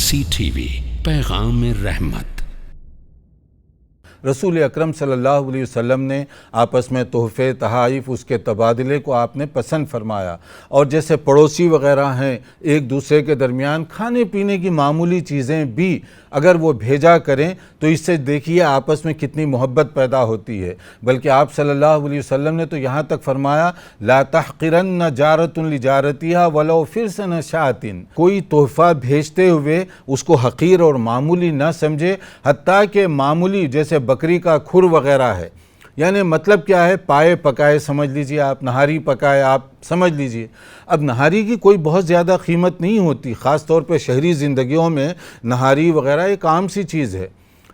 مرسی T V, پیغام رحمت۔ رسول اکرم صلی اللہ علیہ وسلم نے آپس میں تحفے تحائف اس کے تبادلے کو آپ نے پسند فرمایا، اور جیسے پڑوسی وغیرہ ہیں ایک دوسرے کے درمیان کھانے پینے کی معمولی چیزیں بھی اگر وہ بھیجا کریں تو اس سے دیکھیے آپس میں کتنی محبت پیدا ہوتی ہے۔ بلکہ آپ صلی اللہ علیہ وسلم نے تو یہاں تک فرمایا لا تحقرن جارۃ لجارتها ولو فرسن شاۃ، کوئی تحفہ بھیجتے ہوئے اس کو حقیر اور معمولی نہ سمجھے، حتیٰ کہ معمولی جیسے بکری کا کھر وغیرہ ہے، یعنی مطلب کیا ہے، پائے پکائے سمجھ لیجئے آپ، نہاری پکائے آپ سمجھ لیجئے۔ اب نہاری کی کوئی بہت زیادہ قیمت نہیں ہوتی، خاص طور پہ شہری زندگیوں میں نہاری وغیرہ ایک عام سی چیز ہے،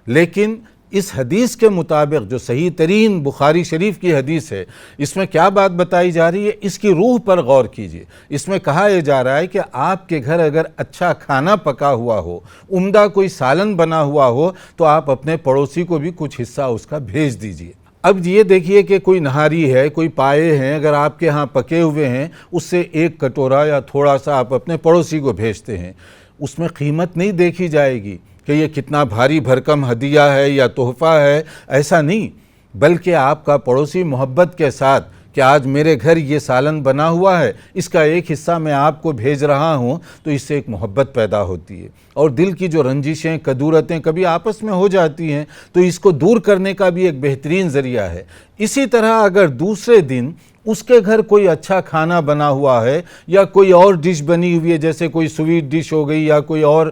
لیکن اس حدیث کے مطابق جو صحیح ترین بخاری شریف کی حدیث ہے، اس میں کیا بات بتائی جا رہی ہے، اس کی روح پر غور کیجئے۔ اس میں کہا یہ جا رہا ہے کہ آپ کے گھر اگر اچھا کھانا پکا ہوا ہو، عمدہ کوئی سالن بنا ہوا ہو، تو آپ اپنے پڑوسی کو بھی کچھ حصہ اس کا بھیج دیجئے۔ اب یہ دیکھیے کہ کوئی نہاری ہے، کوئی پائے ہیں، اگر آپ کے ہاں پکے ہوئے ہیں، اس سے ایک کٹورا یا تھوڑا سا آپ اپنے پڑوسی کو بھیجتے ہیں، اس میں قیمت نہیں دیکھی جائے گی کہ یہ کتنا بھاری بھرکم ہدیہ ہے یا تحفہ ہے، ایسا نہیں، بلکہ آپ کا پڑوسی محبت کے ساتھ کہ آج میرے گھر یہ سالن بنا ہوا ہے، اس کا ایک حصہ میں آپ کو بھیج رہا ہوں، تو اس سے ایک محبت پیدا ہوتی ہے، اور دل کی جو رنجشیں کدورتیں کبھی آپس میں ہو جاتی ہیں تو اس کو دور کرنے کا بھی ایک بہترین ذریعہ ہے۔ اسی طرح اگر دوسرے دن اس کے گھر کوئی اچھا کھانا بنا ہوا ہے یا کوئی اور ڈش بنی ہوئی ہے، جیسے کوئی سویٹ ڈش ہو گئی یا کوئی اور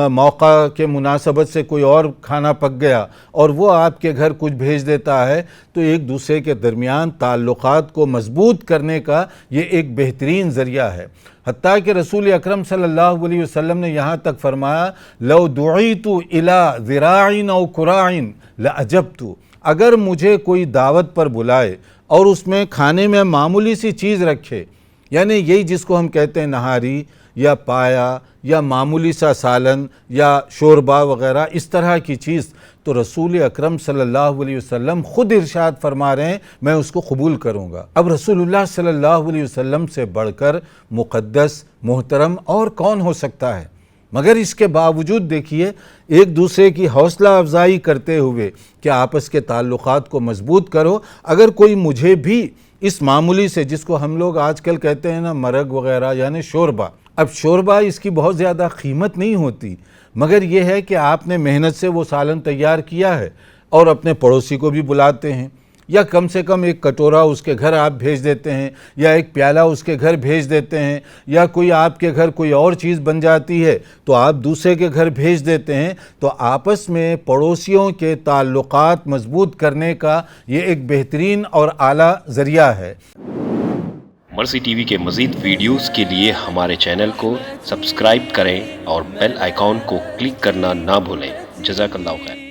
موقع کے مناسبت سے کوئی اور کھانا پک گیا اور وہ آپ کے گھر کچھ بھیج دیتا ہے، تو ایک دوسرے کے درمیان تعلقات کو مضبوط کرنے کا یہ ایک بہترین ذریعہ ہے۔ حتیٰ کہ رسول اکرم صلی اللہ علیہ وسلم نے یہاں تک فرمایا لو دعیت الی ذراع او قراع لعجبت، اگر مجھے کوئی دعوت پر بلائے اور اس میں کھانے میں معمولی سی چیز رکھے، یعنی یہی جس کو ہم کہتے ہیں نہاری یا پایا یا معمولی سا سالن یا شوربہ وغیرہ، اس طرح کی چیز، تو رسول اکرم صلی اللہ علیہ وسلم خود ارشاد فرما رہے ہیں میں اس کو قبول کروں گا۔ اب رسول اللہ صلی اللہ علیہ وسلم سے بڑھ کر مقدس محترم اور کون ہو سکتا ہے؟ مگر اس کے باوجود دیکھیے ایک دوسرے کی حوصلہ افزائی کرتے ہوئے کہ آپس کے تعلقات کو مضبوط کرو، اگر کوئی مجھے بھی اس معمولی سے، جس کو ہم لوگ آج کل کہتے ہیں نا مرگ وغیرہ یعنی شوربہ، اب شوربہ اس کی بہت زیادہ قیمت نہیں ہوتی، مگر یہ ہے کہ آپ نے محنت سے وہ سالن تیار کیا ہے اور اپنے پڑوسی کو بھی بلاتے ہیں، یا کم سے کم ایک کٹورا اس کے گھر آپ بھیج دیتے ہیں، یا ایک پیالہ اس کے گھر بھیج دیتے ہیں، یا کوئی آپ کے گھر کوئی اور چیز بن جاتی ہے تو آپ دوسرے کے گھر بھیج دیتے ہیں، تو آپس میں پڑوسیوں کے تعلقات مضبوط کرنے کا یہ ایک بہترین اور اعلیٰ ذریعہ ہے۔ مرسی ٹی وی کے مزید ویڈیوز کے لیے ہمارے چینل کو سبسکرائب کریں اور بیل آئیکن کو کلک کرنا نہ بھولیں۔ جزاک اللہ خیر۔